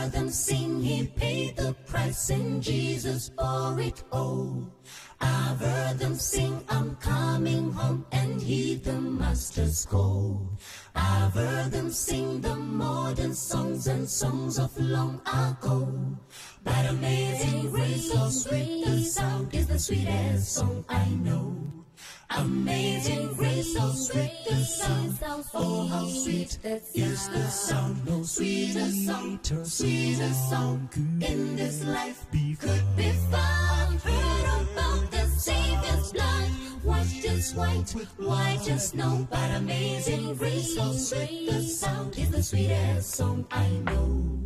heard them sing, he paid the price and Jesus bore it all. I've heard them sing, I'm coming home, and heed the master's call. I've heard them sing the modern songs and songs of long ago. But Amazing Grace, so sweet the sound, is the sweetest song I know. Amazing Grace, so sweet the sound, oh how sweet is the sound. No sweeter song, sweeter song in this life could be found. Heard about the Savior's blood, washed as white as snow. But Amazing Grace, so sweet the sound, is the sweetest song I know.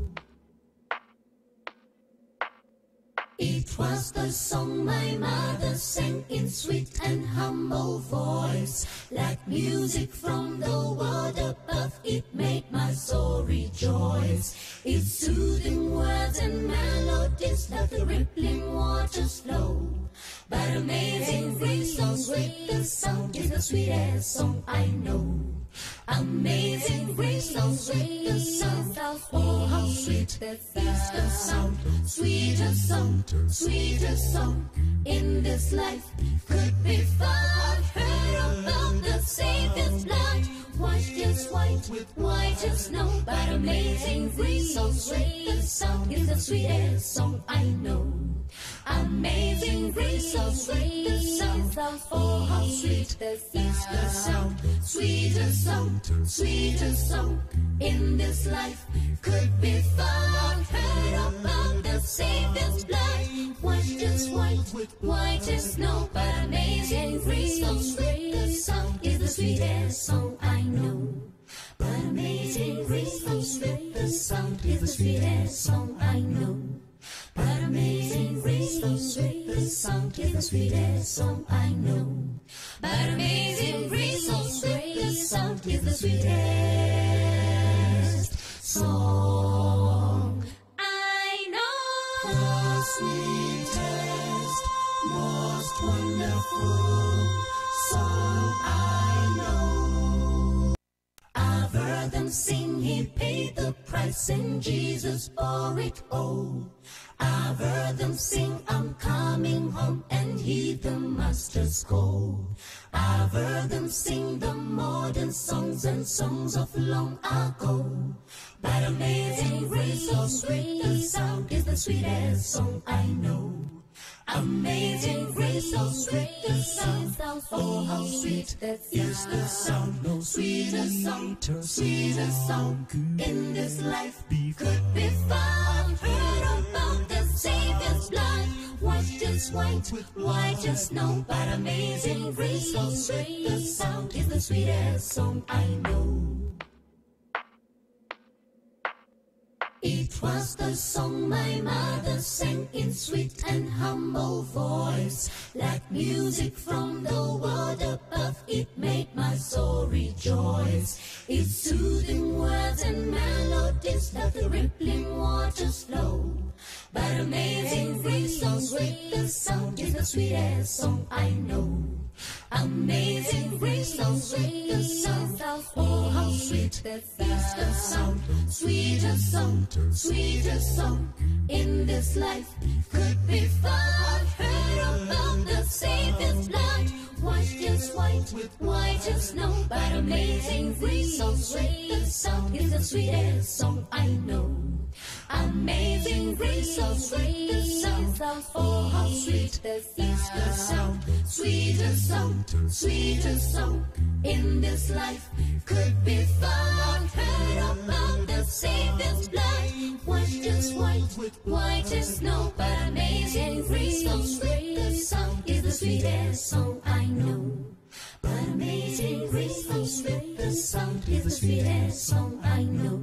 It was the song my mother sang in sweet and humble voice. Like music from the world above, it made my soul rejoice. Its soothing words and melodies like the rippling waters flow. But Amazing Grace, so sweet the sound, is the sweetest song I know. Amazing Grace, so sweet the sound, oh how sweet is the sound. Sweeter song in this life could be found. Heard about the Savior's blood, washed as white as snow. But Amazing Grace, so sweet the sound, is the sweetest song I know. Amazing Grace, so sweet the sound, oh how sweet is the sound. Sweeter song in this life could be found. Heard about the Savior's blood, washed as white as snow. But Amazing Grace, so sweet the sound, is the sweetest song I know. But Amazing Grace, so sweet the sound, is the sweetest song I know. But Amazing Grace, so sweet the sound, is the sweetest song I know. But Amazing Grace, so sweet the sound, is the sweetest song I know. The sweetest, most wonderful song I know. I've heard them sing, he paid the price and Jesus bore it all. I've heard them sing, I'm coming home, and heed the master's call. I've heard them sing the modern songs and songs of long ago. But Amazing Grace, so sweet the sound, is the sweetest song I know. Amazing Grace, so sweet the sound, oh how sweet is the sound. No sweeter song in this life could be found. Heard about the Savior's blood, washed as white as snow. But Amazing Grace, so sweet the sound, is the sweetest song I know. It was the song my mother sang in sweet and humble voice. Like music from the world above, it made my soul rejoice. Its soothing words and melodies like the rippling waters flow. But Amazing Grace, so sweet the sound, is the sweetest song I know. Amazing Grace, so sweet the sound, oh how sweet is the sound. Sweeter song in this life could be found. Heard about the Savior's blood, washed as white as snow. But Amazing Grace, so sweet the sound, is the sweetest song I know. Amazing Grace, so sweet the sound, oh how sweet is the sound. Sweeter song in this life could be found. Heard about the Savior's blood, washed as white as snow. But Amazing Grace, so sweet the sound, is the sweetest song I know. But Amazing Grace, so sweet the sound, is the sweetest song I know.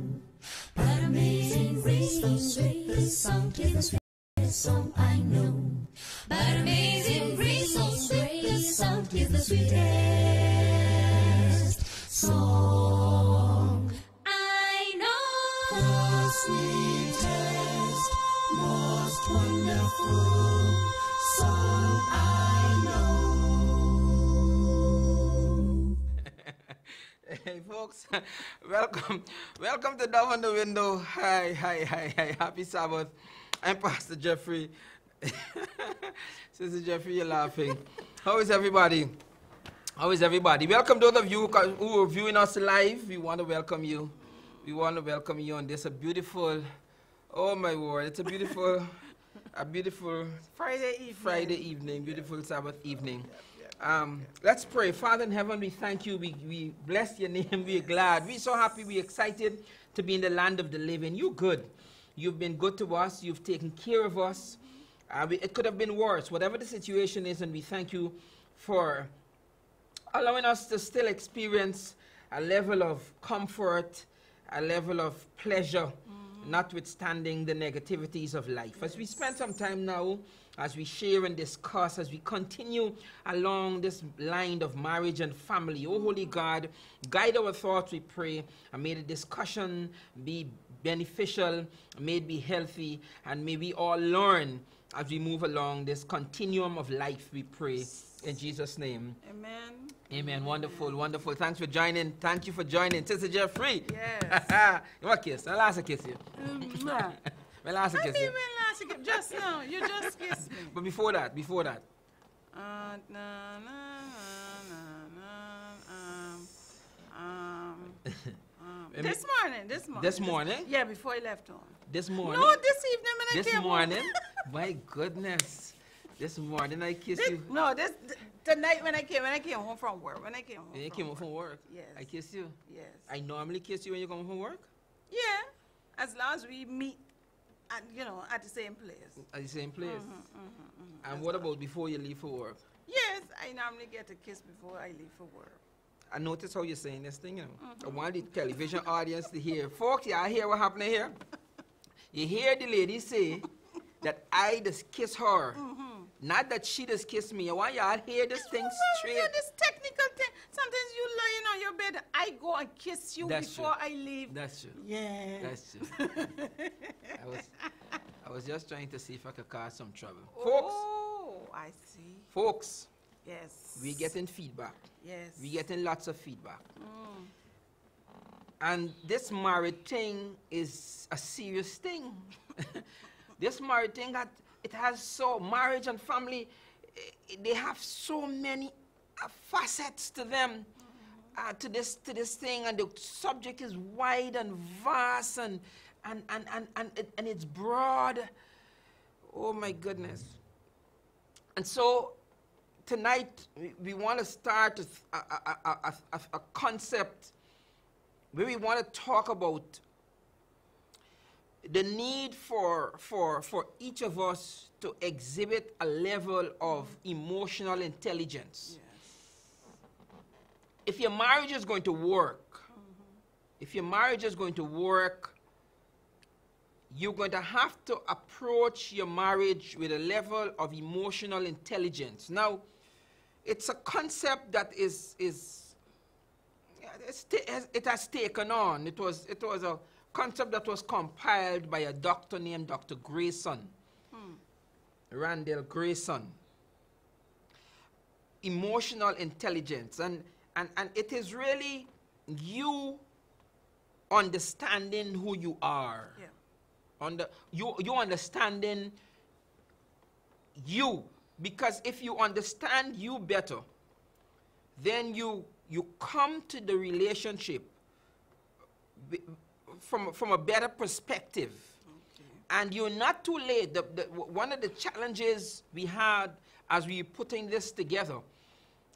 But Amazing Grace, so sweet the sound, is the sweetest song I know. But Amazing Grace, so sweet the sound, is the sweetest song I know. The sweetest, most wonderful song I know. Hey folks, welcome to Dove on the Window. Hi, happy Sabbath. I'm Pastor Jeffrey. Sister Jeffrey, you're laughing. How is everybody? Welcome those of you who are viewing us live. We want to welcome you. We want to welcome you on this beautiful, oh my word, it's a beautiful Friday evening, beautiful Sabbath evening. Let's pray. Father in heaven, we thank you. We bless your name. We're glad. We're so happy. We're excited to be in the land of the living. You're good. You've been good to us. You've taken care of us. It could have been worse, whatever the situation is, and we thank you for allowing us to still experience a level of comfort, a level of pleasure, notwithstanding the negativities of life. As we spend some time now, as we share and discuss, as we continue along this line of marriage and family, oh Holy God, guide our thoughts, we pray, and may the discussion be beneficial, may it be healthy, and may we all learn as we move along this continuum of life, we pray, in Jesus' name. Amen. Amen. Wonderful, wonderful. Thanks for joining. Thank you for joining. Sister Jeffrey. Yes. You want a kiss? I'll ask a kiss you. Well, ask a kiss you. Just now. You just kissed me. But before that. This morning? Yeah, before he left home. This morning? No, this evening when I came This morning? home. My goodness. This morning I kissed you. No, tonight when I came home from work. You came home from work? Yes. I kiss you? Yes. I normally kiss you when you come home from work? Yeah, as long as we meet at, at the same place. At the same place? And what about before you leave for work? Yes, I normally get a kiss before I leave for work. I notice how you're saying this thing, I want the television audience to hear. Folks, y'all hear what happening here? You hear the lady say that I just kiss her. Not that she just kissed me. I want y'all hear this thing straight. Yeah, this technical thing. Sometimes you lying on your bed, I go and kiss you That's before true. I leave. That's true. Yeah. That's true. I was just trying to see if I could cause some trouble. Folks, Oh, I see. folks, Yes. we getting feedback. Yes. We getting lots of feedback. And this married thing is a serious thing. This married thing, marriage and family, they have so many facets to them, to this thing, and the subject is wide and vast and it's broad. Oh my goodness. And so tonight we want to start a concept where we want to talk about the need for each of us to exhibit a level of emotional intelligence. Yes. If your marriage is going to work, you're going to have to approach your marriage with a level of emotional intelligence. Now, it's a concept that it has taken on. It was a concept that was compiled by a doctor named Dr. Grayson, Randall Grayson. Emotional intelligence, and it is really you understanding who you are. Yeah. You understanding you, because if you understand you better, then you come to the relationship from a better perspective. Okay. And you're not too late. One of the challenges we had as we putting this together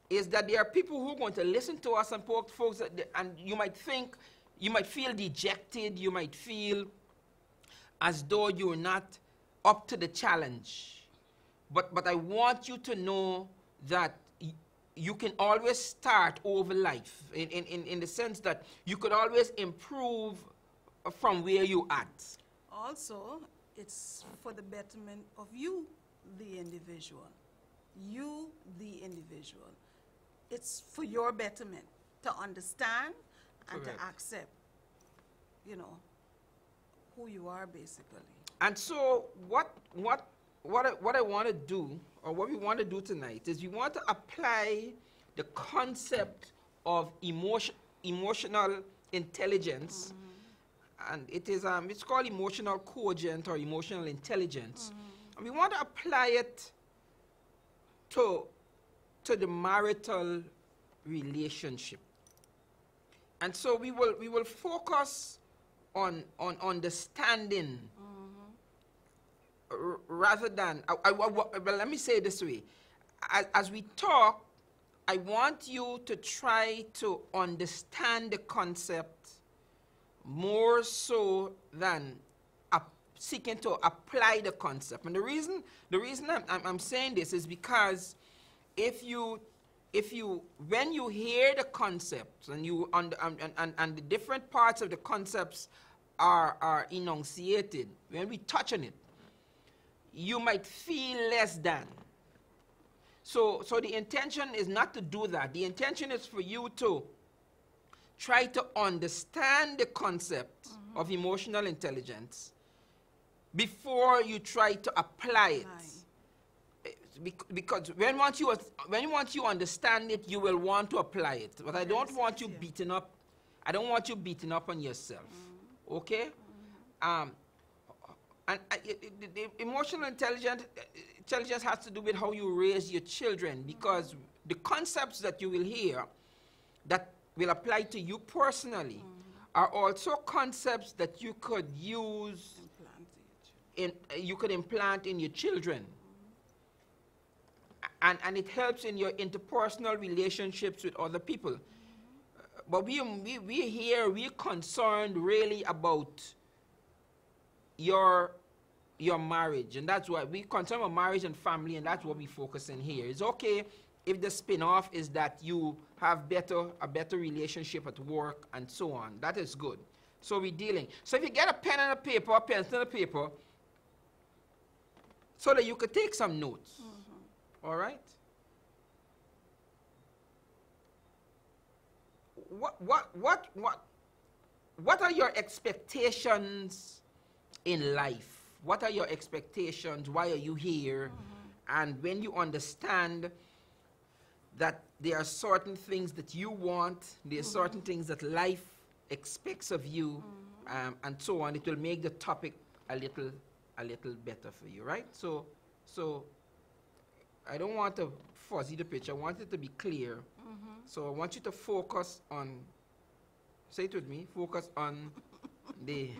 is that there are people who are going to listen to us, and folks and you might feel dejected, you might feel as though you're not up to the challenge. But I want you to know that you can always start over life in the sense that you could always improve from where you're at. Also, it's for the betterment of you, the individual. You, the individual. It's for your betterment to understand and Correct. to accept, who you are, basically. And so what I want to do, or what we want to do tonight, is we want to apply the concept of emotional intelligence, and it is it's called emotional quotient or emotional intelligence. And we want to apply it to the marital relationship. And so we will focus on understanding rather than, well, let me say it this way. As we talk, I want you to try to understand the concept more so than seeking to apply the concept. And the reason I'm saying this is because when you hear the concepts and you and the different parts of the concepts are enunciated, when we touch on it, you might feel less than. So the intention is not to do that. The intention is for you to try to understand the concept of emotional intelligence before you try to apply it. Because once you understand it, you will want to apply it. But I don't want you beating up. I don't want you beating up on yourself. Okay? And the emotional intelligence has to do with how you raise your children, because the concepts that you will hear that will apply to you personally are also concepts that you could use you could implant in your children. And it helps in your interpersonal relationships with other people. But we're concerned really about your marriage, and that's why we concern about marriage and family, and that's what we focus in here. It's okay if the spin-off is that you have a better relationship at work and so on. That is good. So we're dealing. So if you get a pen and a paper, a pencil and a paper, so that you could take some notes. All right? What are your expectations in life? What are your expectations? Why are you here? And when you understand that there are certain things that you want, there are certain things that life expects of you, and so on, it will make the topic a little better for you, right? So I don't want to fuzzy the picture. I want it to be clear. So I want you to focus on, say it with me, focus on the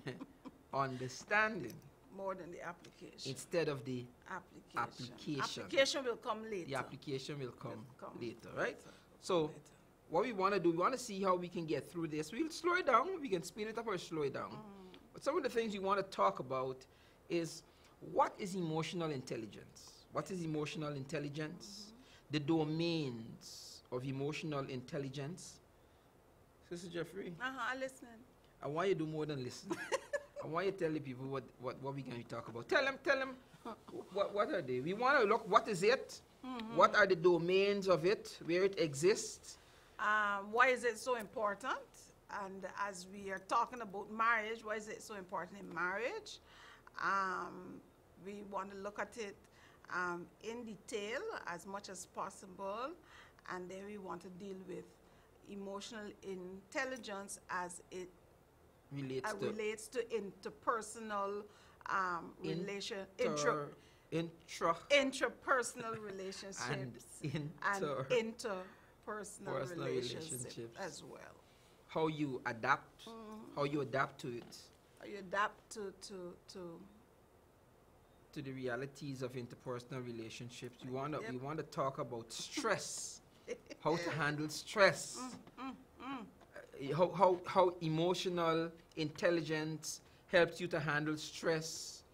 understanding. More than the application. Instead of the application. application. Application will come later. The application will come later, right? Later. So what we want to do, we want to see how we can get through this. We'll slow it down. We can speed it up or slow it down. But some of the things we want to talk about is, what is emotional intelligence? What is emotional intelligence? The domains of emotional intelligence. Sister Jeffrey, I'm listening. I want you to do more than listen. I want you to tell the people what we're going to talk about. Tell them what are they? We want to look, what is it? What are the domains of it? Where it exists? Why is it so important? And as we are talking about marriage, why is it so important in marriage? We want to look at it in detail as much as possible, and then we want to deal with emotional intelligence as it relates to interpersonal intrapersonal relationships and interpersonal relationships as well. How you adapt, how you adapt to it. How you adapt to the realities of interpersonal relationships. We want to talk about stress, how to handle stress, how emotional intelligence helps you to handle stress,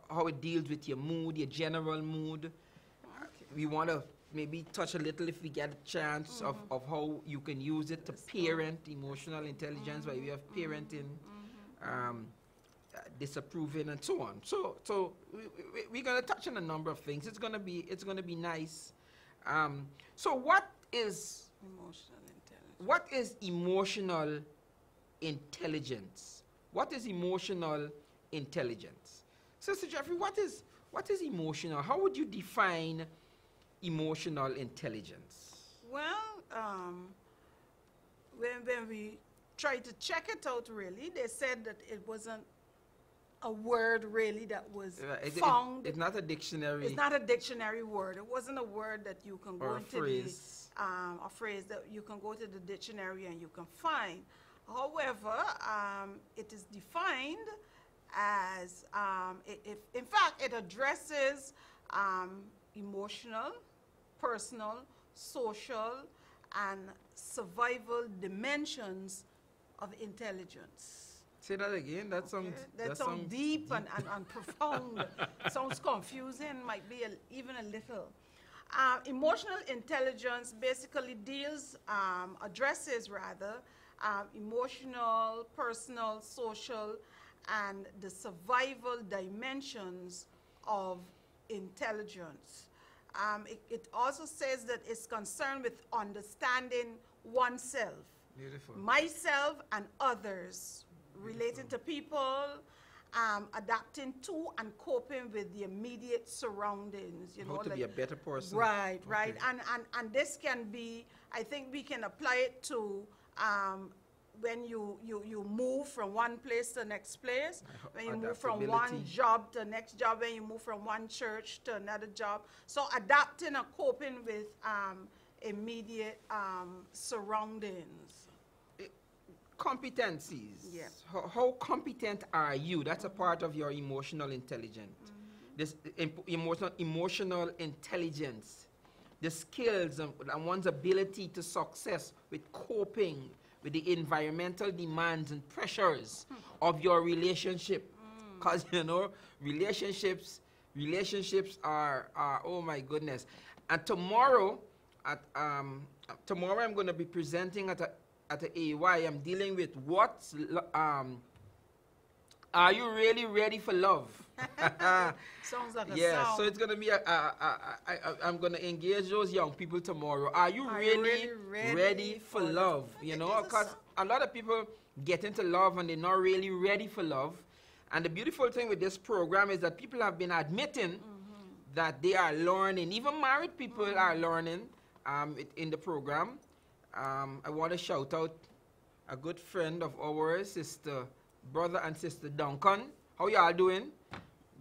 how it deals with your mood, your general mood. We want to maybe touch a little, if we get a chance, of how you can use it to parent emotional intelligence, where we have parenting, disapproving, and so on. So we're going to touch on a number of things. It's going to be nice. So what is emotional intelligence? What is emotional intelligence? Sister Jeffrey, what is emotional? How would you define emotional intelligence? Well, when we tried to check it out, really, they said that it wasn't a word really that was found. It's not a dictionary. It's not a dictionary word. It wasn't a word that you can go Or a into phrase. a phrase that you can go to the dictionary and you can find. However, it is defined as, in fact, it addresses emotional, personal, social, and survival dimensions of intelligence. Say that again. That sounds. Okay? That sounds deep and profound. Sounds confusing, might be even a little. Emotional intelligence basically addresses rather, emotional, personal, social, and the survival dimensions of intelligence. It also says that it's concerned with understanding oneself, Beautiful. myself, and others, relating to people, adapting to and coping with the immediate surroundings. You How know, to be a better person. Right, right. Okay. And this can be, I think we can apply it to when you move from one place to the next place, when you move from one Adaptability. job to the next job, when you move from one church to another job. So adapting and coping with immediate surroundings. Competencies. Yeah. How competent are you? That's a part of your emotional intelligence. This emotional intelligence, the skills and one's ability to success with coping with the environmental demands and pressures of your relationship. Because, you know, relationships are, oh my goodness. And tomorrow, tomorrow I'm going to be presenting at the AY. I'm dealing with are you really ready for love? Sounds like a Yeah, song. so it's going to be, I'm going to engage those young people tomorrow. Are you really ready for love? You know, It's a because song. a lot of people get into love and they're not really ready for love. And the beautiful thing with this program is that people have been admitting that they are learning. Even married people are learning in the program. I want to shout out a good friend of ours, brother and sister Duncan. How y'all doing?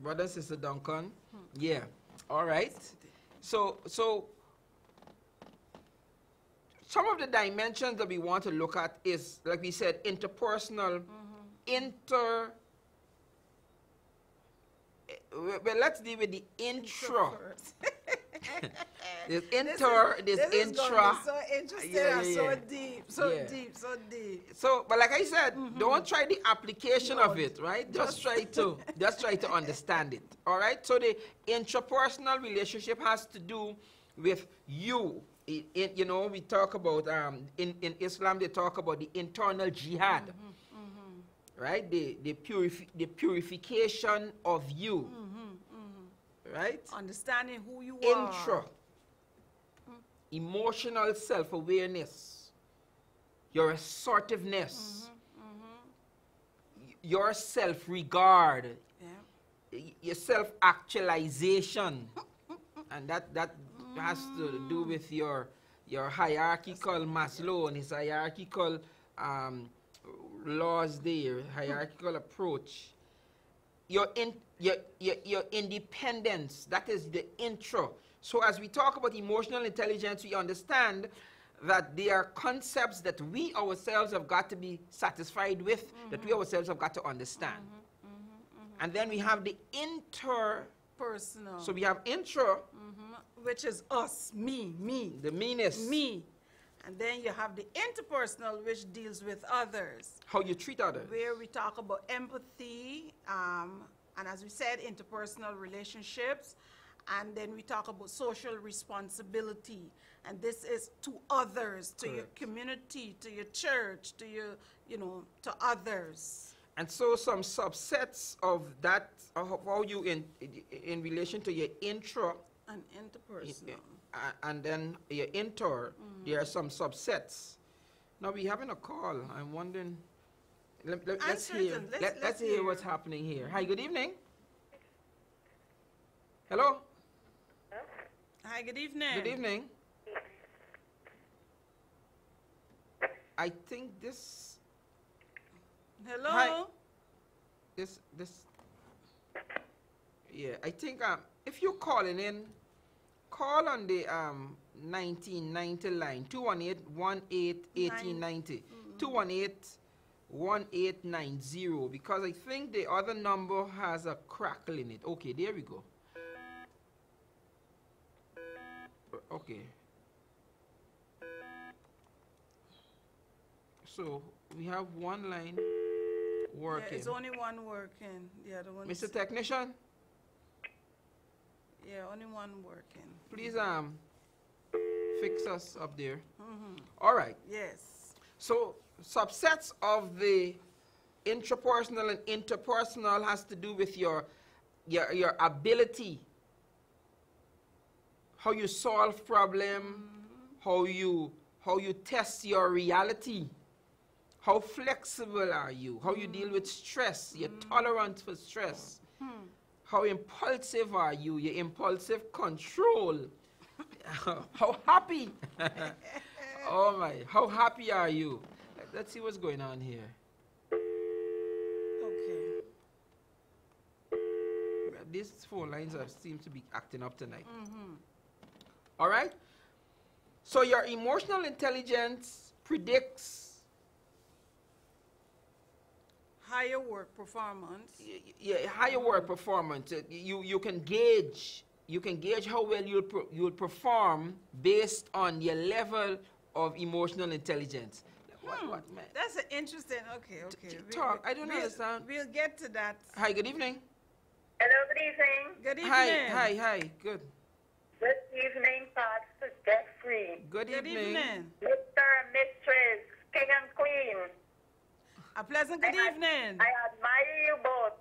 Brother and sister Duncan. Yeah. All right. So some of the dimensions that we want to look at is, like we said, interpersonal, well, let's deal with the intra. There's inter, there's this is intra. gonna be so interesting Yeah, and yeah, so yeah. deep, so Yeah. deep, so deep. So, but like I said, don't try the application of No, it, right? Just try to understand it. All right. So the intrapersonal relationship has to do with you. You know, we talk about in Islam they talk about the internal jihad, right? The purification of you, right? Understanding who you Intra. are. Emotional self-awareness, your assertiveness, your self-regard, your self-actualization, and that has to do with your hierarchical Maslow and his hierarchical laws there, hierarchical approach. Your independence, that is the intro. So as we talk about emotional intelligence, we understand that there are concepts that we ourselves have got to be satisfied with, that we ourselves have got to understand. And then we have the Personal. so we have intra, Which is us, me, the meanness, me. And then you have the interpersonal, which deals with others, how you treat others. where we talk about empathy, and as we said, interpersonal relationships. And then we talk about social responsibility. And this is to others, to your Correct. community, to your church, to your, to others. And so some subsets of that, of how you in relation to your intra, And interpersonal. and then your inter, there are some subsets. Now we're having a call. I'm wondering. Let's hear. Uncertain. Let's hear what's happening here. Hi. Good evening. Hello. Hi, good evening. Good evening. I think this, Hello? Hi. Yeah, I think if you're calling in, call on the 1990 line, 218-18-1890, 218-1890, because I think the other number has a crackle in it. Okay, there we go. Okay. So we have one line Yeah, working. it's only one working. The other one. Mr. Technician, Yeah, only one working. please fix us up there. All right. Yes. So subsets of the intrapersonal and interpersonal has to do with your ability, how you solve problem, how you test your reality, how flexible are you, how you deal with stress, your tolerance for stress, how impulsive are you, your impulsive control, how happy, oh my, how happy are you? Let's see what's going on here. Okay. These phone lines seem to be acting up tonight. All right? So your emotional intelligence predicts Higher work performance. higher work performance. You can gauge how well you'll perform based on your level of emotional intelligence. What man? That's an interesting. Okay. Talk. I don't understand. We'll get to that. Hi, good evening. Hello, good evening. Good evening. Hi, good. Good evening, Pastor Jeffrey, Good Good evening. evening. Mr. and Mistress, King and Queen. A pleasant good evening. I admire you both.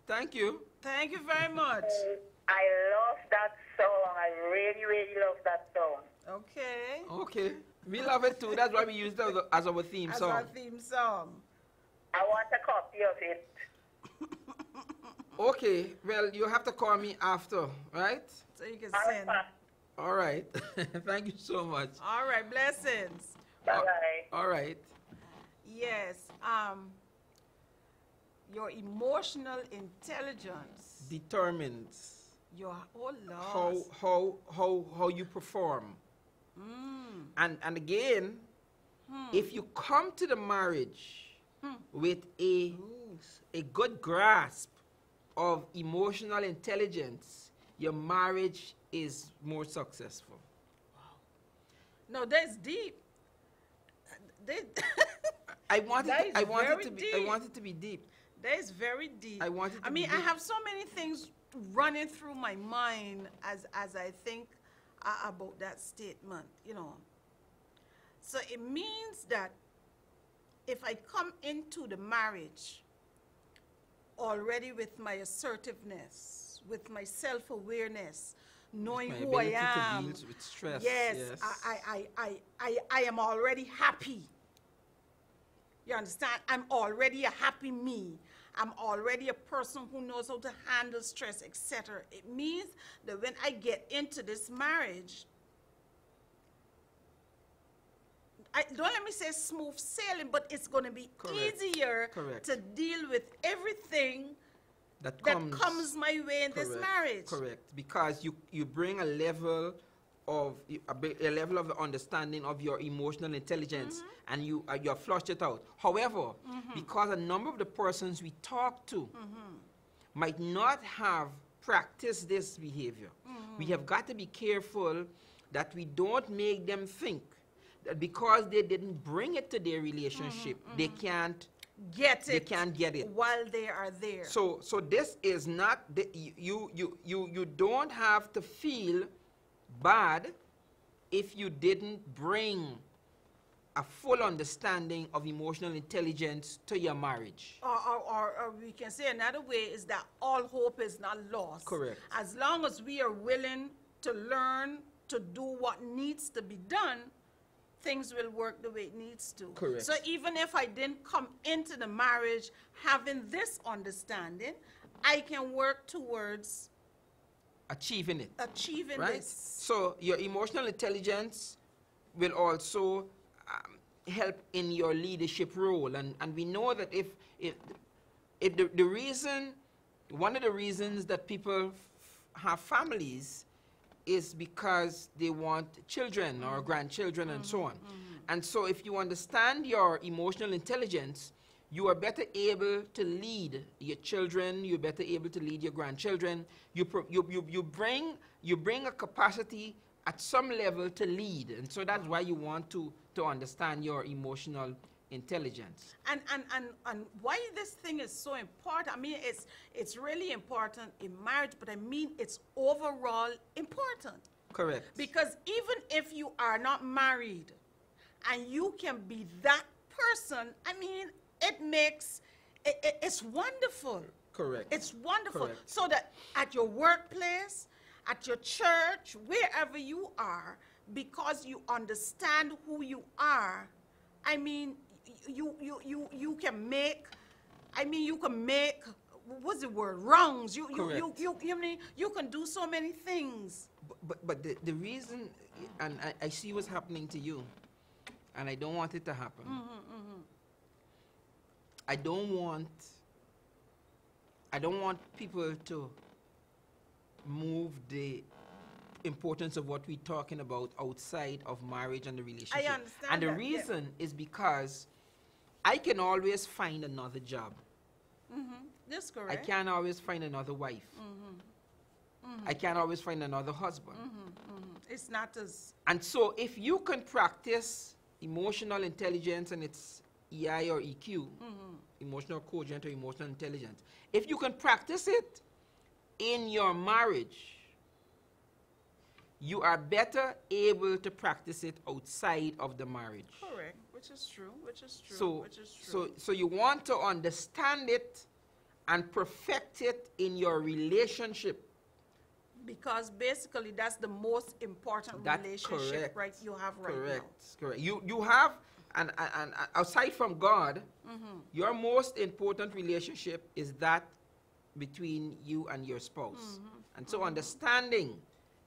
Thank you. Thank you very much. I love that song. I really, really love that song. Okay. Okay. We love it too. That's why we use it as our theme As song. our theme song. I want a copy of it. Okay. Well, you have to call me after, right? So you can All right, send. Pastor. All right. Thank you so much. All right. Blessings. Bye-bye. All right. Yes. Your emotional intelligence. Determines Your Lord. how you perform. And again, if you come to the marriage with a good grasp of emotional intelligence, your marriage is more successful. No, that's deep. I want That it. is I want it very to be. deep. I want it to be deep. That is very deep. I want it to I be mean, I deep. have so many things running through my mind as I think about that statement, you know. So it means that if I come into the marriage already with my assertiveness, with my self-awareness, knowing My who ability I to am, deal with stress. yes, Yes. I am already happy. You understand? I'm already a happy me. I'm already a person who knows how to handle stress, etc. It means that when I get into this marriage, don't let me say smooth sailing, but it's going to be Correct. easier Correct. to deal with everything that that comes my way in this correct, marriage. Correct, because you bring a level of understanding of your emotional intelligence, and you flushed it out. However, because a number of the persons we talk to might not have practiced this behavior, we have got to be careful that we don't make them think that because they didn't bring it to their relationship, they can't They can't get it while they are there. So this is not you don't have to feel bad if you didn't bring a full understanding of emotional intelligence to your marriage. Or we can say another way is that all hope is not lost. Correct. As long as we are willing to learn to do what needs to be done, things will work the way it needs to. Correct. So even if I didn't come into the marriage having this understanding, I can work towards Achieving it. achieving Right? this. So your emotional intelligence will also help in your leadership role. And we know that if the reason, one of the reasons that people have families is because they want children or grandchildren and so on. And so if you understand your emotional intelligence, you are better able to lead your children, you're better able to lead your grandchildren. You bring a capacity at some level to lead. And so that's why you want to understand your emotional intelligence. And why this thing is so important, I mean, it's really important in marriage, but I mean, it's overall important. Correct. Because even if you are not married and you can be that person, I mean, it's wonderful. Correct. It's wonderful. Correct. So that at your workplace, at your church, wherever you are, because you understand who you are, I mean, you can make, what's the word, wrongs. You can do so many things. But the reason, and I see what's happening to you, and I don't want it to happen. I don't want people to move the importance of what we're talking about outside of marriage and the relationship. I understand And the that, yeah. reason is because I can always find another job. That's I correct. can't always find another wife. I can't always find another husband. It's not as, And so if you can practice emotional intelligence, and it's EI or EQ, emotional quotient or emotional intelligence, if you can practice it in your marriage, you are better able to practice it outside of the marriage. correct, which is true, which is true. So you want to understand it and perfect it in your relationship. Because basically that's the most important relationship Correct. right you have right Correct. Correct. You have, and aside from God, your most important relationship is that between you and your spouse. And so understanding,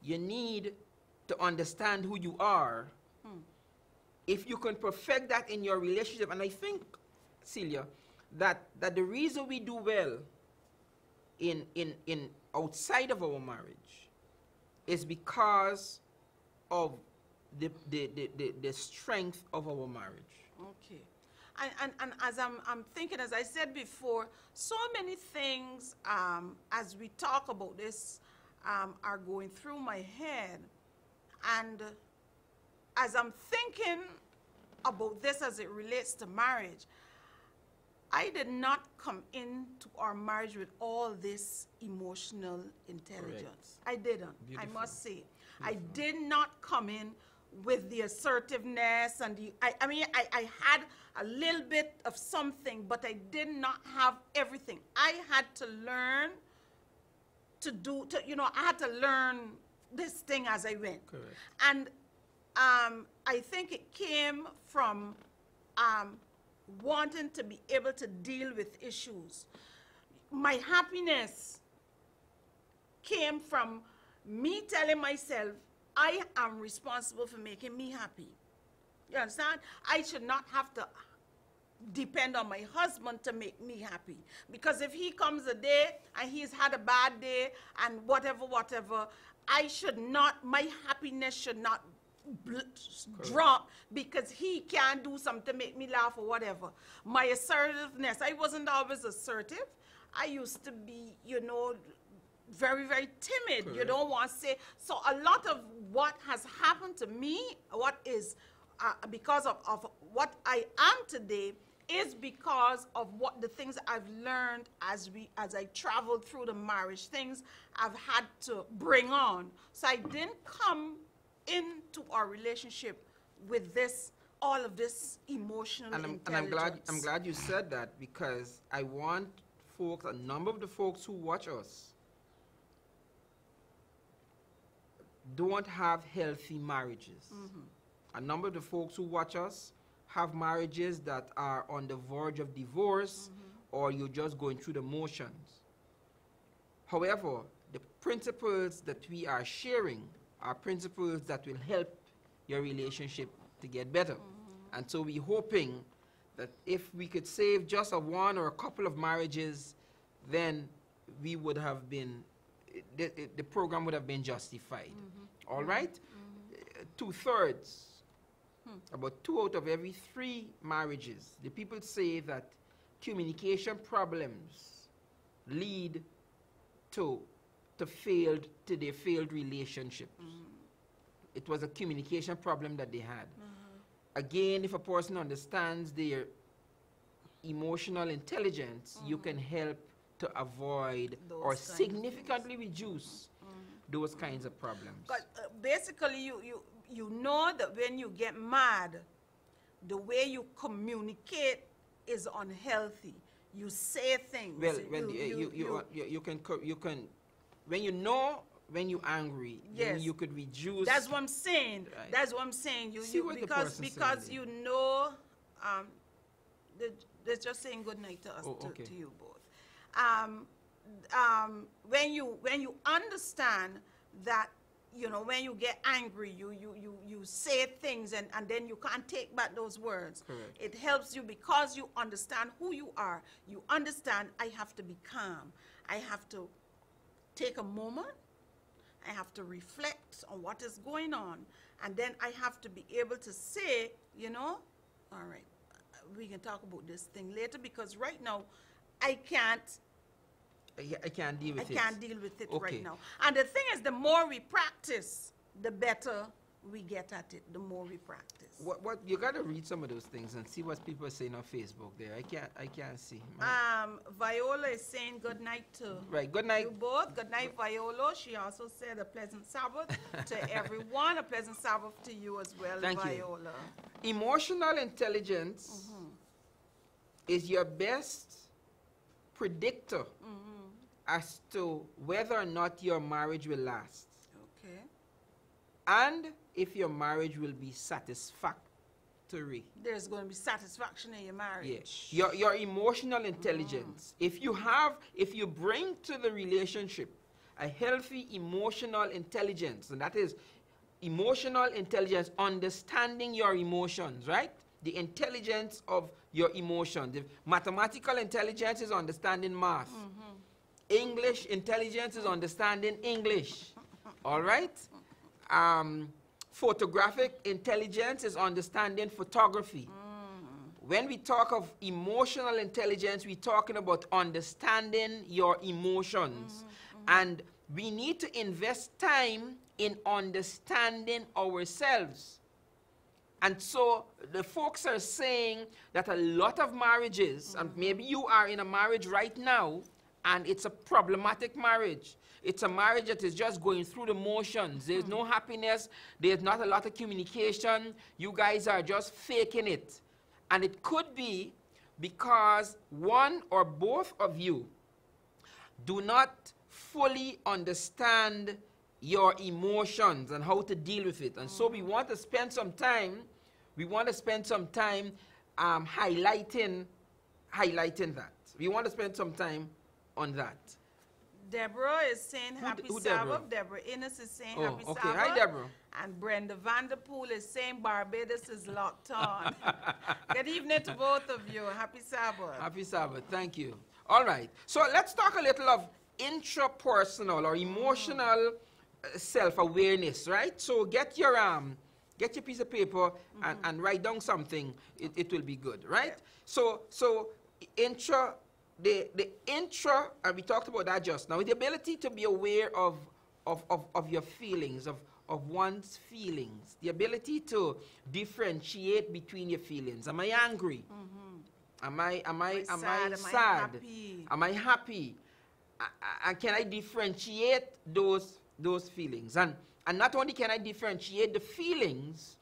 you need to understand who you are. If you can perfect that in your relationship, and I think, Celia, that the reason we do well in outside of our marriage is because of the strength of our marriage. Okay. And as I'm thinking, as I said before, so many things as we talk about this are going through my head. And as I'm thinking about this as it relates to marriage, I did not come into our marriage with all this emotional intelligence. I didn't, I must say. I did not come in with the assertiveness and I had a little bit of something, but I did not have everything. I had to learn I had to learn this thing as I went. Correct. And I think it came from wanting to be able to deal with issues. My happiness came from me telling myself, I am responsible for making me happy. You understand? I should not have to depend on my husband to make me happy. Because if he comes a day and he's had a bad day and whatever, my happiness should not drop because he can't do something to make me laugh or whatever. My assertiveness, I wasn't always assertive. I used to be, very, very timid. Correct. You don't want to say. So a lot of what has happened to me, what is because of what I am today, is because of what the things I've learned as I traveled through the marriage, things I've had to bring on. So I didn't come into our relationship with all of this emotional intelligence. And I'm glad you said that, because I want folks, a number of the folks who watch us don't have healthy marriages. A number of the folks who watch us have marriages that are on the verge of divorce, or you're just going through the motions. However, the principles that we are sharing are principles that will help your relationship to get better. And so we're hoping that if we could save just a one or a couple of marriages, then we would have been, the program would have been justified. All right? 2/3, about 2 out of every 3 marriages, the people say that communication problems lead to their failed relationships. It was a communication problem that they had. Again, if a person understands their emotional intelligence, you can help to avoid Those or kinds of significantly reduce those kinds of problems. But basically, you know that when you get mad, the way you communicate is unhealthy. You say things. Well, you can when you know when you're angry, then Yes. you could reduce. That's what I'm saying. Right. That's what I'm saying. See what the person's Because saying you know, they're just saying good night to us, Oh, okay. to you both. When you understand that, you know, when you get angry, you say things and then you can't take back those words. Correct. It helps you because you understand who you are. You understand, I have to be calm. I have to take a moment. I have to reflect on what is going on. And then I have to be able to say, you know, all right, we can talk about this thing later because right now I can't deal with I it. can't deal with it Okay. right now. And the thing is, the more we practice, the better we get at it, the more we practice. What you gotta read some of those things and see what people are saying on Facebook there. I can't see. Viola is saying good night to Right, good night. you both. Good night, Viola. She also said a pleasant Sabbath to everyone. A pleasant Sabbath to you as well, Thank you. Viola. Emotional intelligence is your best predictor as to whether or not your marriage will last Okay. and if your marriage will be satisfactory. There's going to be satisfaction in your marriage. Your emotional intelligence. If you bring to the relationship a healthy emotional intelligence, and that is emotional intelligence, understanding your emotions, right? The intelligence of your emotions. The mathematical intelligence is understanding math. English intelligence is understanding English. All right? Photographic intelligence is understanding photography. When we talk of emotional intelligence, we're talking about understanding your emotions. And we need to invest time in understanding ourselves. And so the folks are saying that a lot of marriages, and maybe you are in a marriage right now, and it's a problematic marriage. It's a marriage that is just going through the motions. There's no happiness. There's not a lot of communication. You guys are just faking it. And it could be because one or both of you do not fully understand your emotions and how to deal with it. And so we want to spend some time, highlighting that. We want to spend some time on that. Deborah is saying happy who Sabbath. Deborah Innes is saying happy okay. Sabbath. Hi, Deborah. And Brenda Vanderpool is saying Barbados is locked on. Good evening to both of you. Happy Sabbath. Happy Sabbath. Thank you. All right. So let's talk a little of intrapersonal or emotional self-awareness, right? So get your piece of paper and write down something. It will be good, right? Yeah. So the intra, and we talked about that just now, the ability to be aware of your feelings, of one's feelings, the ability to differentiate between your feelings. Am I angry? Am I sad? Am I happy? And can I differentiate those feelings? And not only can I differentiate the feelings,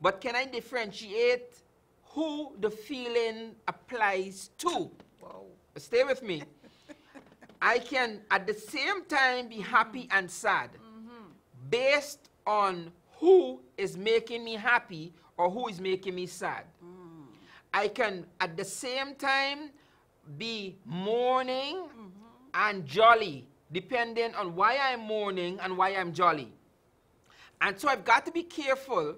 but can I differentiate who the feeling applies to? Wow. Stay with me. I can at the same time be happy and sad based on who is making me happy or who is making me sad. I can at the same time be mourning and jolly, depending on why I'm mourning and why I'm jolly. And so I've got to be careful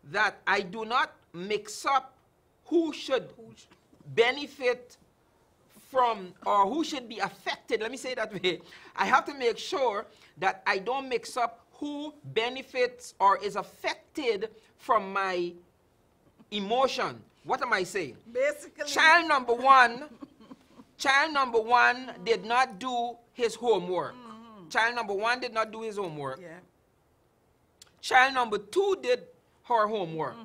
that I do not mix up who should benefit from, or who should be affected, let me say it that way. I have to make sure that I don't mix up who benefits or is affected from my emotion. What am I saying? Basically. Child number one did not do his homework. Child number one did not do his homework. Yeah. Child number two did her homework.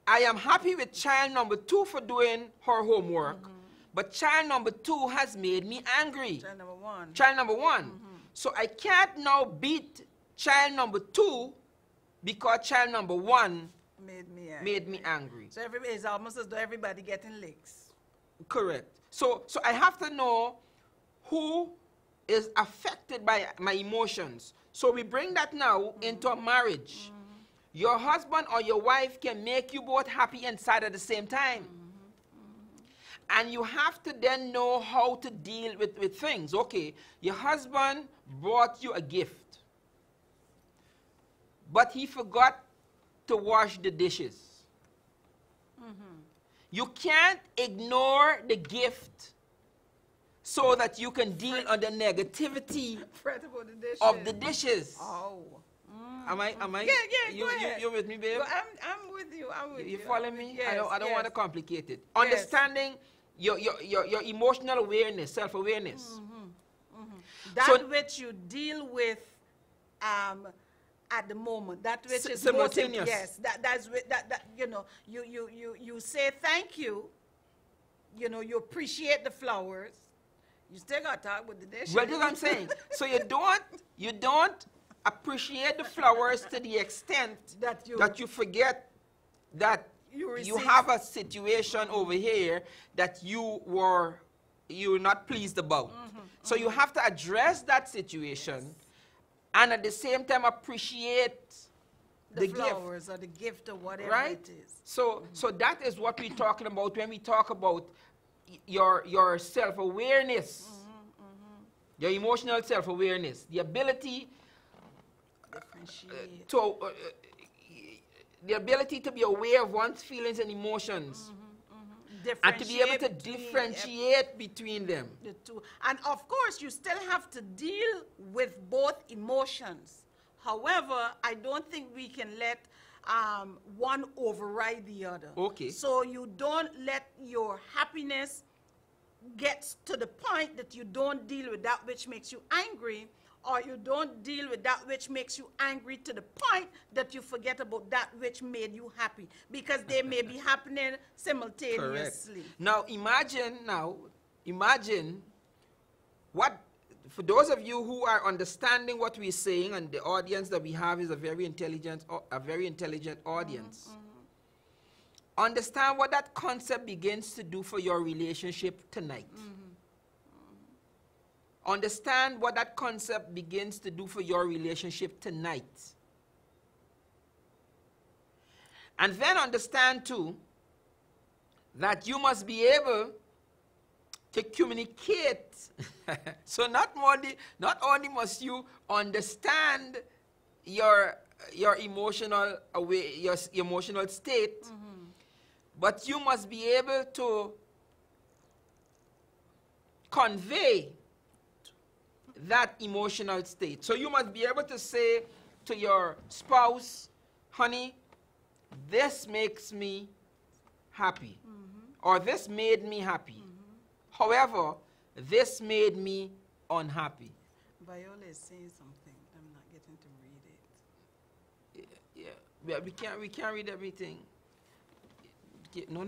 I am happy with child number two for doing her homework, but child number two has made me angry. Child number one. Child number one. So I can't now beat child number two because child number one Made me angry. made me angry. So it's almost as though everybody getting licks. Correct. So I have to know who is affected by my emotions. So we bring that now into a marriage. Your husband or your wife can make you both happy and sad at the same time. And you have to then know how to deal with things. Okay, your husband brought you a gift, but he forgot to wash the dishes. You can't ignore the gift so that you can deal on the negativity Fret about the dishes. of the dishes. Oh. Am I? Yeah, you, go ahead. you with me, babe? Well, I'm with you. I'm with you. You follow me? Yes, I don't yes. want to complicate it. Yes. Understanding your emotional awareness, self-awareness. That So- which you deal with at the moment, that which is Simultaneous. yes, that you know, you say thank you, you know, you appreciate the flowers, you still got to talk with the dishes. Well, that's what I'm saying. So you don't appreciate the flowers to the extent That you- you forget that You you receive- have a situation over here that you were not pleased about. So you have to address that situation and at the same time appreciate the the gift. flowers or the gift or whatever Right? it is. So that is what we're talking about when we talk about your self-awareness, your emotional self-awareness, the ability Differentiate. the ability to be aware of one's feelings and emotions, and to be able to between differentiate between them. the two. And of course, you still have to deal with both emotions. However, I don't think we can let one override the other. Okay. So you don't let your happiness get to the point that you don't deal with that which makes you angry, or you don't deal with that which makes you angry to the point that you forget about that which made you happy, because they may be happening Correct. simultaneously. Now imagine what, for those of you who are understanding what we're saying, and the audience that we have is a very intelligent audience. Understand what that concept begins to do for your relationship tonight. Understand what that concept begins to do for your relationship tonight. And then understand too that you must be able to communicate. So not only must you understand your emotional your emotional state, but you must be able to convey that emotional state. So you must be able to say to your spouse, honey, this makes me happy, or this made me happy. However, this made me unhappy. Viola is saying something. I'm not getting to read it. Yeah, we can't read everything. No.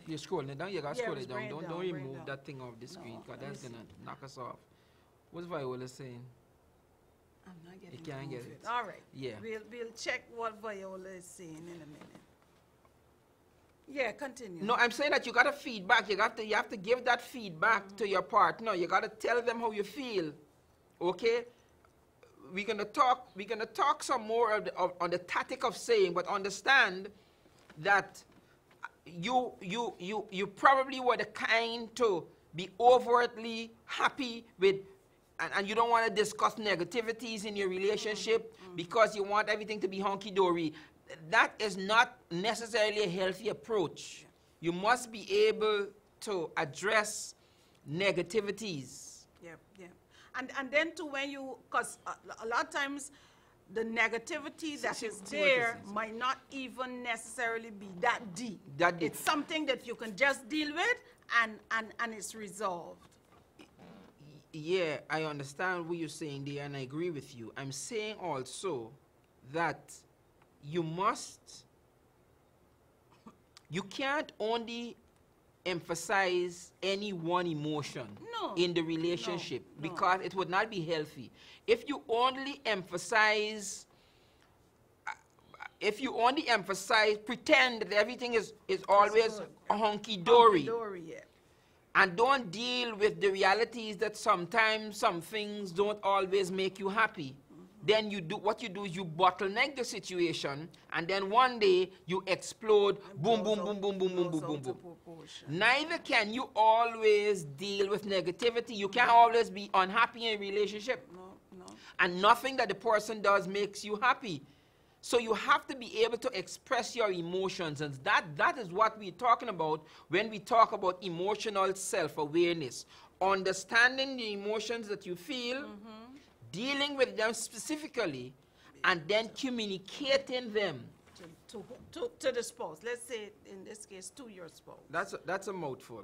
You're scrolling down. You gotta Yeah, scroll it's it down. bring it Don't down, bring it remove down. that thing off the screen, No, because let that's me gonna knock us off. What's Viola saying? I'm not getting can't to get move it. All right. Yeah. We'll check what Viola is saying in a minute. Yeah, continue. No, I'm saying that you gotta feedback. You have to give that feedback to your partner. You gotta tell them how you feel. Okay? We're gonna talk some more on the tactic of saying, but understand that you probably were the kind to be overtly happy with, and you don't want to discuss negativities in your relationship because you want everything to be honky-dory. that is not necessarily a healthy approach. You must be able to address negativities. Yep, yep. And then too, when you, because a lot of times the negativity that see is what there this is. might not even necessarily be that deep. That deep. It's something that you can just deal with and it's resolved. Yeah, I understand what you're saying there, and I agree with you. I'm saying also that you can't only emphasize any one emotion No, in the relationship no. because it would not be healthy. If you only emphasize, pretend that everything is always good. hunky-dory, Hunky-dory, yeah. and don't deal with the realities that sometimes some things don't always make you happy, then what you do is you bottleneck the situation, and then one day you explode, boom, boom, boom, boom, boom, boom, boom, boom, boom. Neither can you always deal with negativity. You can't always be unhappy in a relationship. No. And nothing that the person does makes you happy. So you have to be able to express your emotions, and that is what we're talking about when we talk about emotional self-awareness. Understanding the emotions that you feel, dealing with them specifically, and then communicating them. To the spouse. Let's say, in this case, to your spouse. That's a mouthful.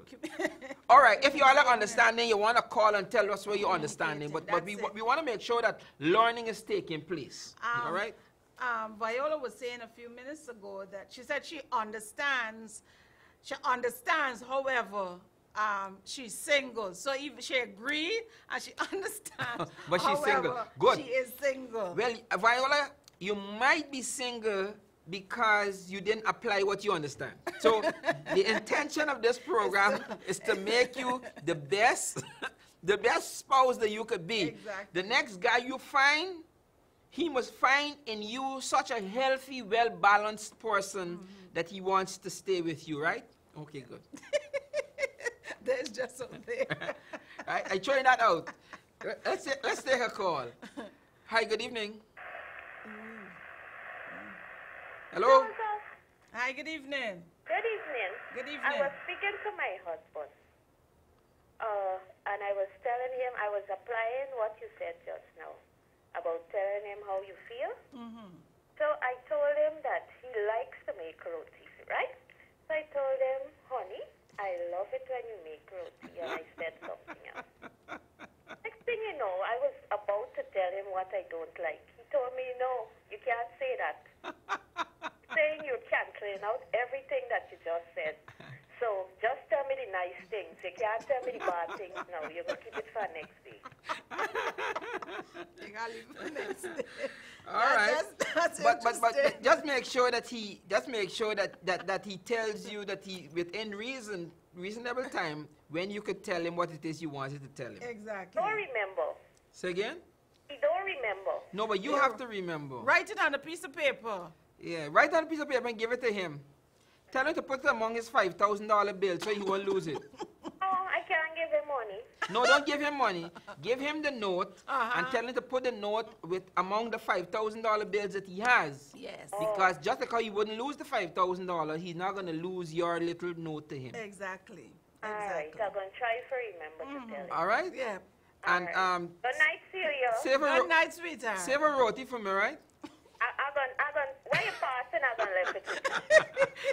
All right, if you all are understanding, you want to call and tell us where you're understanding, but we want to make sure that learning is taking place. All right? Viola was saying a few minutes ago that she said she understands, however, she's single. So if she agreed and she understands, But she's single. however, Good. she is single. Well, Viola, you might be single because you didn't apply what you understand. So the intention of this program is to make you the best spouse that you could be. Exactly. The next guy you find, he must find in you such a healthy, well-balanced person that he wants to stay with you, right? Okay, good. There's just something there. I tried that out. Let's take a call. Hi, good evening. Hello? Hi, good evening. Good evening. Good I evening. was speaking to my husband, and I was telling him, I was applying what you said just now about telling him how you feel. So I told him that he likes to make roti, right? So I told him, honey, I love it when you make roti, and I said something else. Next thing you know, I was about to tell him what I don't like. He told me, no, you can't say that. Saying you're canceling out everything that you just said. So just tell me the nice things. You can't tell me the bad things now. You're going to keep it for next day. You gotta leave it for next day. All right. That's But interesting. just make sure that he tells you that he within reasonable time when you could tell him what it is you wanted to tell him. Exactly. Don't remember. Say again? He don't remember. No, but you Yeah. have to remember. Write it on a piece of paper. Yeah, write down a piece of paper and give it to him. Tell him to put it among his $5,000 bill so he won't lose it. No, I can't give him money. No, don't give him money. Give him the note Uh-huh. and tell him to put the note among the $5,000 bills that he has. Yes. Because just because he wouldn't lose the $5,000, he's not going to lose your little note to him. Exactly. All right, Exactly. I'm going to try to remember to tell him. All right? Yeah. And All right. Good night, Celia. save Good a, night, sweetheart. save a roti for me, right? When you passing, I'm going to let it.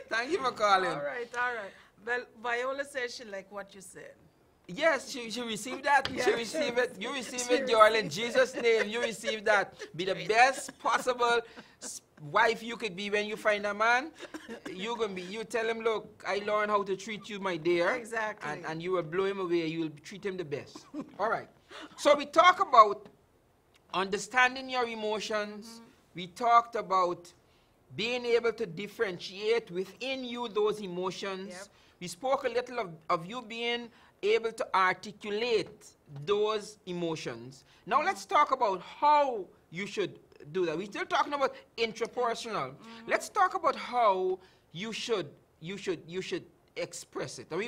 Thank you for calling. All right, all right. Well, Viola says she liked what you said. Yes, she received that. She Yes. received it. You receive She it, girl, in Jesus' name. You receive that. Be the best possible wife you could be when you find a man. You tell him, look, I learned how to treat you, my dear. Exactly. And you will blow him away. You will treat him the best. All right. So we talk about understanding your emotions. We talked about being able to differentiate within you those emotions. Yep. We spoke a little of you being able to articulate those emotions. Now let's talk about how you should do that. We're still talking about intrapersonal. Let's talk about how you should express it. And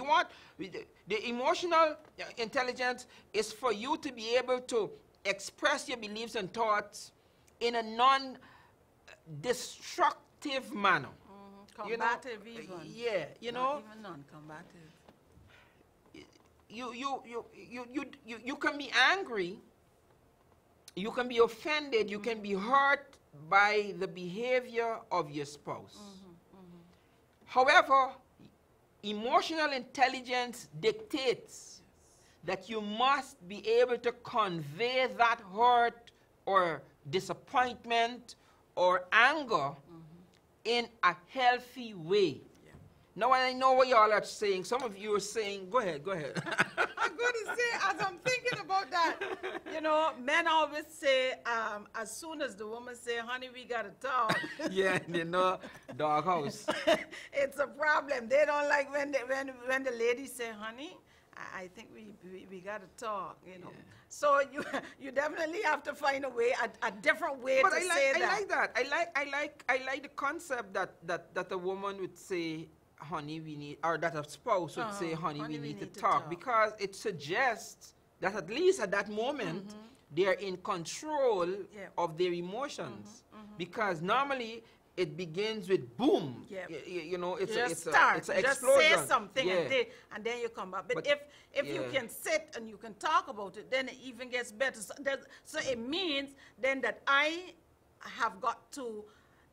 the emotional intelligence is for you to be able to express your beliefs and thoughts in a non-destructive destructive manner. You know, Combative even. yeah, you Not know, even non-combative. you can be angry, you can be offended, you can be hurt by the behavior of your spouse. However, emotional intelligence dictates that you must be able to convey that hurt or disappointment or anger in a healthy way. Now I know what y'all are saying. Some of you are saying, go ahead. I'm going to say, as I'm thinking about that, you know, men always say, as soon as the woman say, honey, we got to talk. Yeah, you know, doghouse. It's a problem. They don't like when the ladies say, honey, I think we got to talk, you know. Yeah. So you definitely have to find a way, a different way But to I say like that. I like the concept that a woman would say, honey, we need, or that a spouse would say, honey, we need to talk, because it suggests that at least at that moment, they're in control of their emotions. Because normally it begins with boom. You know, it's an explosion. Just say something Yeah. and then you come back. But But- if you can sit and you can talk about it, then it even gets better. So it means then that I have got to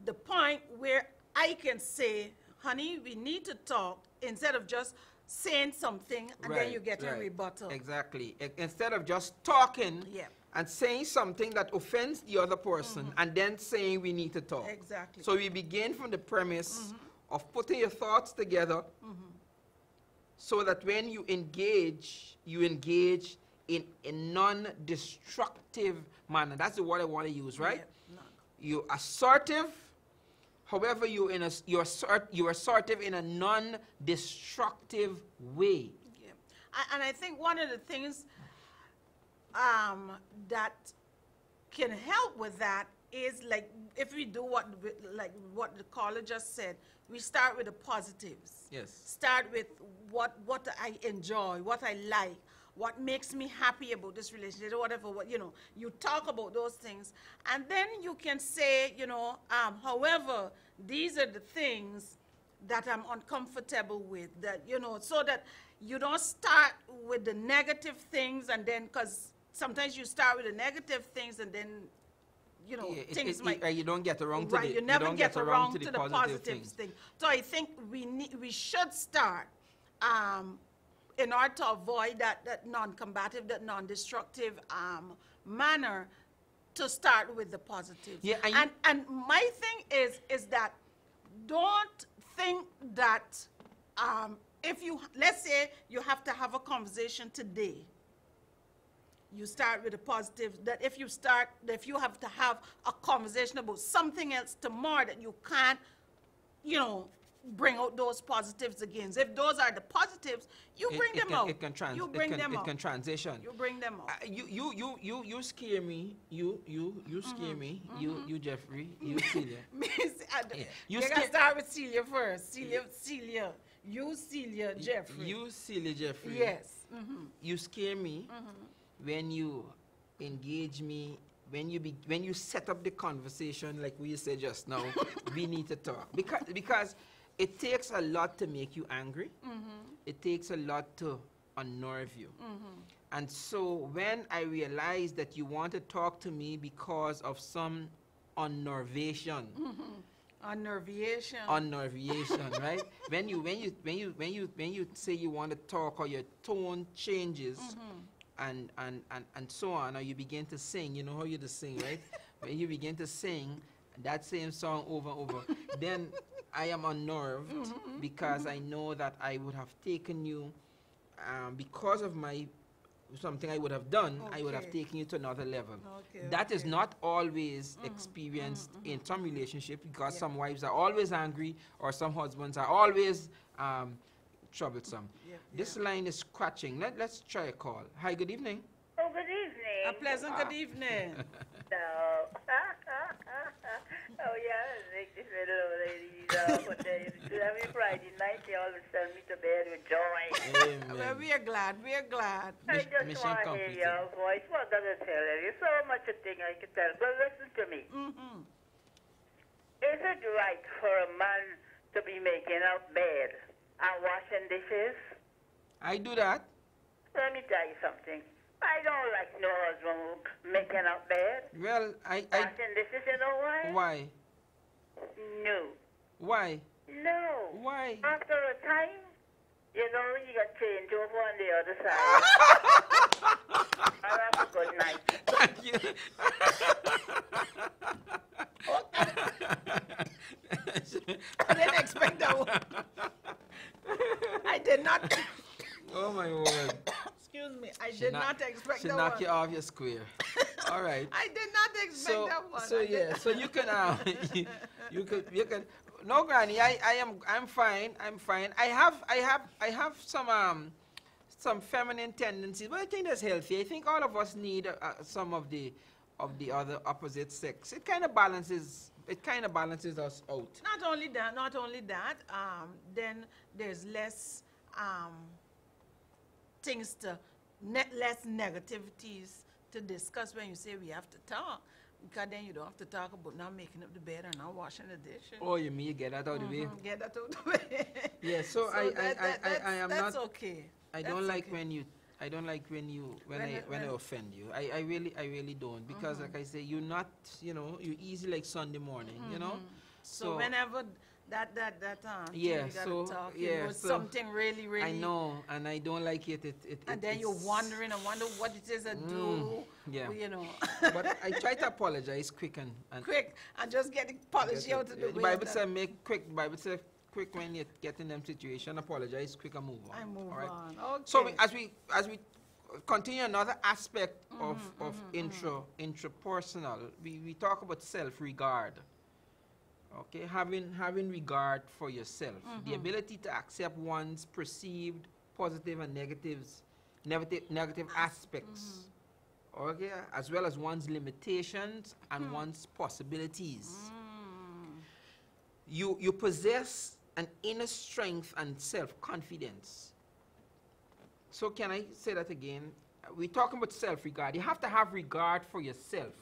the point where I can say, honey, we need to talk, instead of just saying something and then you get a rebuttal. Exactly. Instead of just talking Yeah. and saying something that offends the other person and then saying we need to talk. Exactly. So we begin from the premise of putting your thoughts together so that when you engage in a non-destructive manner. That's the word I want to use, right? Yeah, no. You're assertive. However, you're assertive in a non-destructive way. Yeah. And I think one of the things that can help with that is, like, if we do what the caller just said, we start with the positives. Yes. Start with what I enjoy, what I like, what makes me happy about this relationship, or whatever, you know, you talk about those things. And then you can say, you know, however, these are the things that I'm uncomfortable with, that, you know, so that you don't start with the negative things, and then, because sometimes you start with the negative things and then, you know, things might... you don't get around to the, you never get around to the positive things. thing. So I think we should start, in order to avoid that non-combative, that non-destructive manner, to start with the positive. Yeah, and my thing is that don't think that if you, let's say you have to have a conversation today, you start with the positive, that if you have to have a conversation about something else tomorrow, that you can't, you know, bring out those positives again. So if those are the positives, you bring them out. It can You bring them out. It can transition. You bring them out. You scare me. You scare me. You Jeffrey. You Celia. Yeah. You You gotta start with Celia first. Celia. You Celia Jeffrey. You Celia Jeffrey. Yes. You scare me when you engage me. When you set up the conversation like we said just now, we need to talk, because it takes a lot to make you angry. It takes a lot to unnerve you. And so when I realize that you want to talk to me because of some unnervation, unnerviation, right? When you say you want to talk, or your tone changes, and so on, or you begin to sing, you know how you just sing, right? When you begin to sing that same song over and over, then I am unnerved, because I know that I would have taken you, because of something I would have done, I would have taken you to another level. That is not always experienced in some relationships, because some wives are always angry, or some husbands are always troublesome. This line is scratching. Let's try a call. Hi, good evening. Oh, good evening. A pleasant good evening. No. Oh, yeah, make this little lady, but every Friday night they always send me to bed with joy. Well, we are glad. I just want to hear your voice. What does it tell you? So much a thing I can tell. But listen to me. Is it right for a man to be making up bed and washing dishes? I do that. Let me tell you something. I don't like no husband making up bed. Well, Washing dishes, you know why? why? No. Why? No. Why? After a time, you know, you got change over on the other side. I'll have a good night. Thank you. I didn't expect that one. I did not. Oh my word. Excuse me. I did not expect She that knock one. you off your square. All right. I did not expect So, that one. so I did yeah, not. so you can you can no, Granny, I'm fine. I have some feminine tendencies, but I think that's healthy. I think all of us need some of the other opposite sex. It kind of balances us out. Not only that, then there's less things to, less negativities to discuss when you say we have to talk. Because then you don't have to talk about not making up the bed or not washing the dishes. Oh, you mean you get that out of the way? Get that out of the way. Yeah, so I am that's not. okay. I That's don't like okay. when you. I don't like when I offend you. I really don't, because like I say, you're not, you're easy like Sunday morning, So whenever that yeah, we gotta so talk, yeah, it was so something really I know, and I don't like it. and then you're wondering and wonder what it is I do. yeah. But I try to apologize quick and quick and just get it polished out of the way. The Bible says make quick. Bible says quick when you get in them situation. Apologize quick and move on. I move all right? on. Okay. So as we continue another aspect of intrapersonal, we talk about self-regard. Okay, having regard for yourself, the ability to accept one's perceived positive and negative aspects. Okay, as well as one's limitations and one's possibilities. You possess an inner strength and self-confidence. So can I say that again? We're talking about self-regard. You have to have regard for yourself.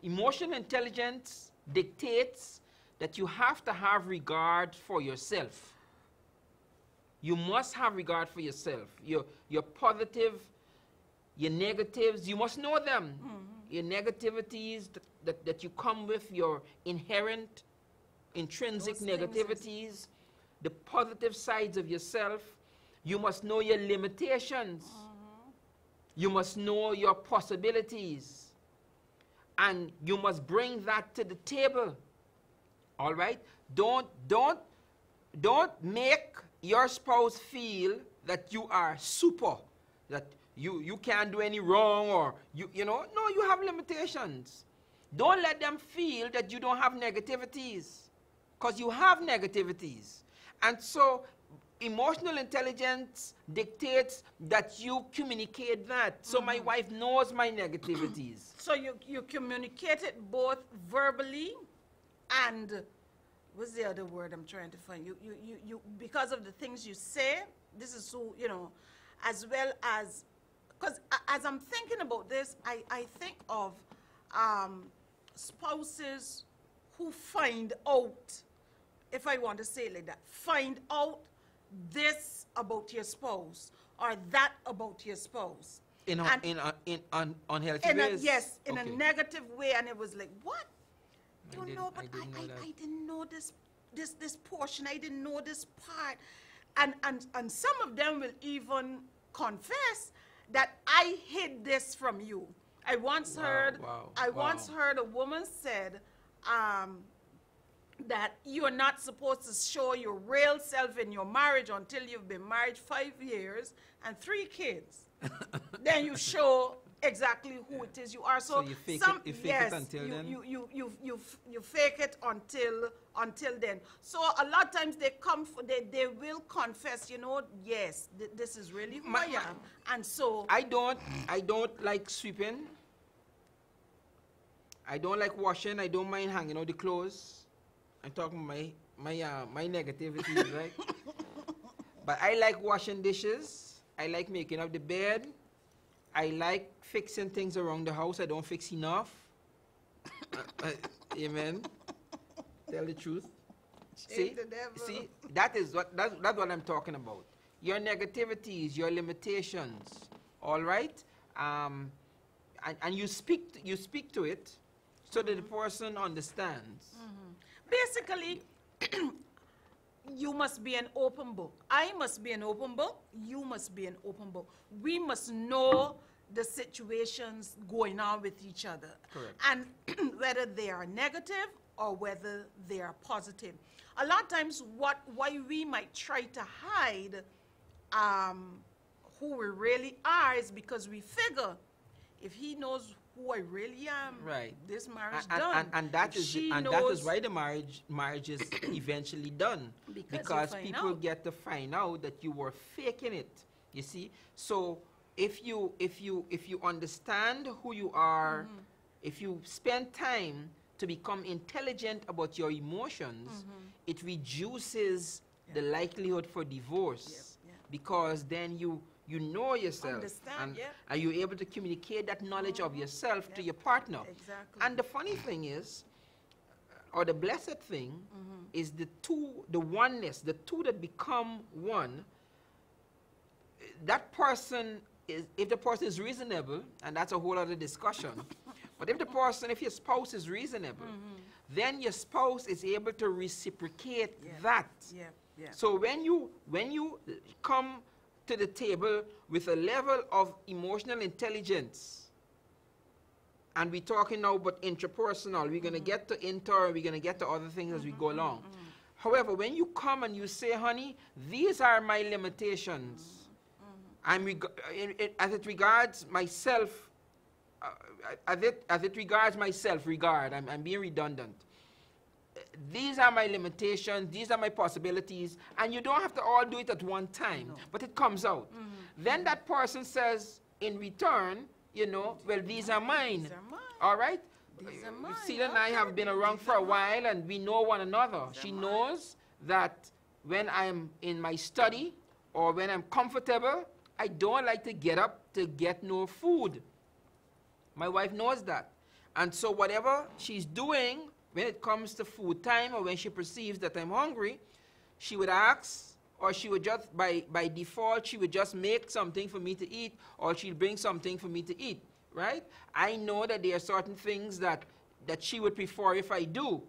Emotional intelligence dictates that you have to have regard for yourself. You must have regard for yourself. Your positive, your negatives, you must know them. Your negativities that you come with, your inherent, intrinsic negativities, the positive sides of yourself. You must know your limitations. You must know your possibilities. And you must bring that to the table. All right? Don't make your spouse feel that you are super, that you can't do any wrong, or no, you have limitations. Don't let them feel that you don't have negativities, because you have negativities. And so emotional intelligence dictates that you communicate that. So my wife knows my negativities. So you communicate it both verbally and what's the other word I'm trying to find? You because of the things you say, this is so, as well as, because as I'm thinking about this, I think of spouses who find out, if I want to say it like that, find out this about your spouse or that about your spouse. In unhealthy ways? Yes, in Okay. a negative way, and it was like, what? I You didn't- know, but I didn't know that. I didn't know this portion. I didn't know this part. And some of them will even confess that I hid this from you. I once heard a woman said that you're not supposed to show your real self in your marriage until you've been married 5 years and 3 kids. Then you show exactly who it is you are. So you fake it yes, until then? you fake it until then. So a lot of times they will confess, yes, this is really who I am. And so I don't like sweeping. I don't like washing. I don't mind hanging out the clothes. I'm talking my negativity, right? But I like washing dishes. I like making up the bed. I like fixing things around the house. I don't fix enough. Amen. Tell the truth. Shame the devil. See, that's what I'm talking about. Your negativities, your limitations, all right? And you speak to it so that the person understands. Basically, you must be an open book. I must be an open book. You must be an open book. We must know the situations going on with each other. Correct. And whether they are negative or whether they are positive. A lot of times why we might try to hide who we really are is because we figure if he knows who I really am, Right. this marriage And, done. and that If is she and that is knows- why the marriage is eventually done, Because you find people out. get to find out that you were faking it. You see, so if you understand who you are, Mm-hmm. if you spend time to become intelligent about your emotions, it reduces the likelihood for divorce, Yeah, yeah. because then you know yourself, Understand, yeah. and you're able to communicate that knowledge of yourself to your partner. Exactly. And the funny thing is, or the blessed thing, is the oneness, the two that become one. That person is, if the person is reasonable, and that's a whole other discussion. But if your spouse is reasonable, then your spouse is able to reciprocate Yeah. that. Yeah, yeah. So when you come to the table with a level of emotional intelligence, and we're talking now about intrapersonal, we're going to get to we're going to get to other things as we go along. However, when you come and you say, honey, these are my limitations, as it regards myself, I'm being redundant. These are my limitations, these are my possibilities, and you don't have to all do it at one time, but it comes out. Then that person says, in return, well, these are mine. These are mine. All right? These are mine, Celia and I have been around for a while, and we know one another. She knows that when I'm in my study or when I'm comfortable, I don't like to get up to get no food. My wife knows that. And so whatever she's doing when it comes to food time, or when she perceives that I'm hungry, she would ask, or she would just, by default, she would just make something for me to eat, or she'll bring something for me to eat, right? I know that there are certain things that she would prefer if I do.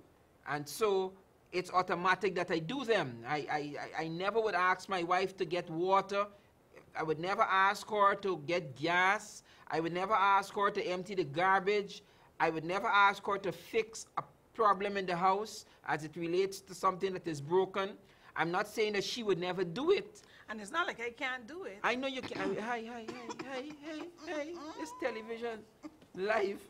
And so it's automatic that I do them. I never would ask my wife to get water. I would never ask her to get gas. I would never ask her to empty the garbage. I would never ask her to fix a problem in the house as it relates to something that is broken. I'm not saying that she would never do it. And it's not like I can't do it. I know you can. Hey, it's television live.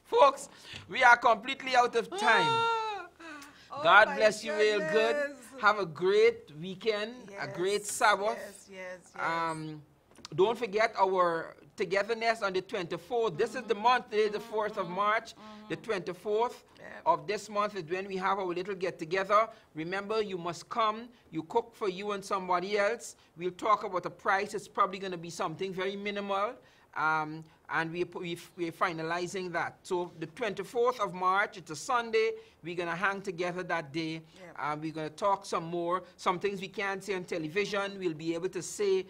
Folks, we are completely out of time. Oh God my bless you real good. goodness. Have a great weekend, a great Yes, Sabbath. yes. Don't forget our togetherness on the 24th. This is the month, today is the 4th of March. The 24th of this month is when we have our little get-together. Remember, you must come. You cook for you and somebody else. We'll talk about the price. It's probably going to be something very minimal. And we're finalizing that. So the 24th of March, it's a Sunday. We're going to hang together that day. We're going to talk some more. Some things we can't say on television, we'll be able to say,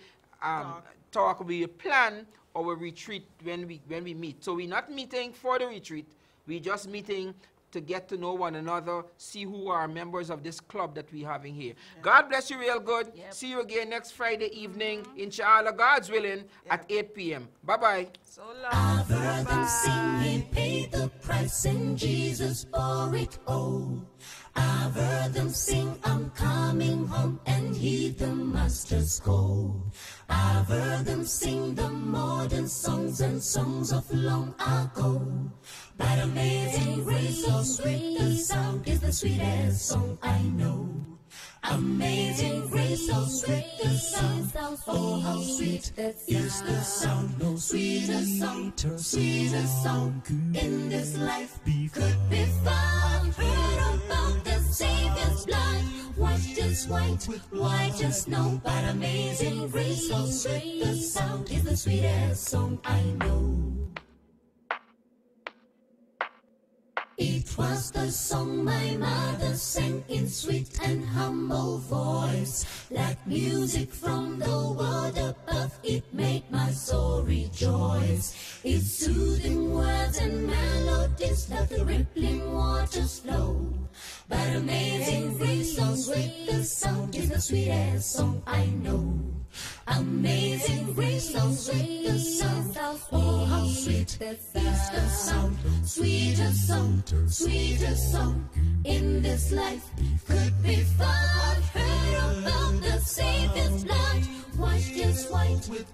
we plan our retreat when we meet. So we're not meeting for the retreat. We're just meeting to get to know one another, see who are members of this club that we're having here. God bless you real good. See you again next Friday evening, inshallah, God's willing, at 8 p.m. Bye-bye. So long. I've heard them sing, he paid the price in Jesus for it all. I've heard them sing, I'm coming home, and heed the master's call. I've heard them sing the modern songs and songs of long ago. But amazing grace, so sweet the sound is the sweetest song I know. Amazing grace, so sweet the sound, oh how sweet is the sound. No sweeter song in this life could be found. Heard about the Savior's blood, washed as white as snow. But amazing grace, so sweet the sound is the sweetest song I know. It It was the song my mother sang in sweet and humble voice. Like music from the world above, it made my soul rejoice. Its soothing words and melodies like the rippling waters flow. But amazing grace, so sweet the sound, is the sweetest song I know. Amazing grace, so sweet the sound, oh how sweet is the sound. Sweetest song in this life could be found. Heard about the Savior's blood, washed as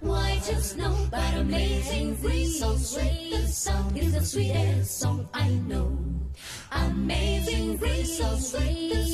white as snow. But amazing grace, so sweet the sound, is the sweetest song I know. Amazing grace, so sweet the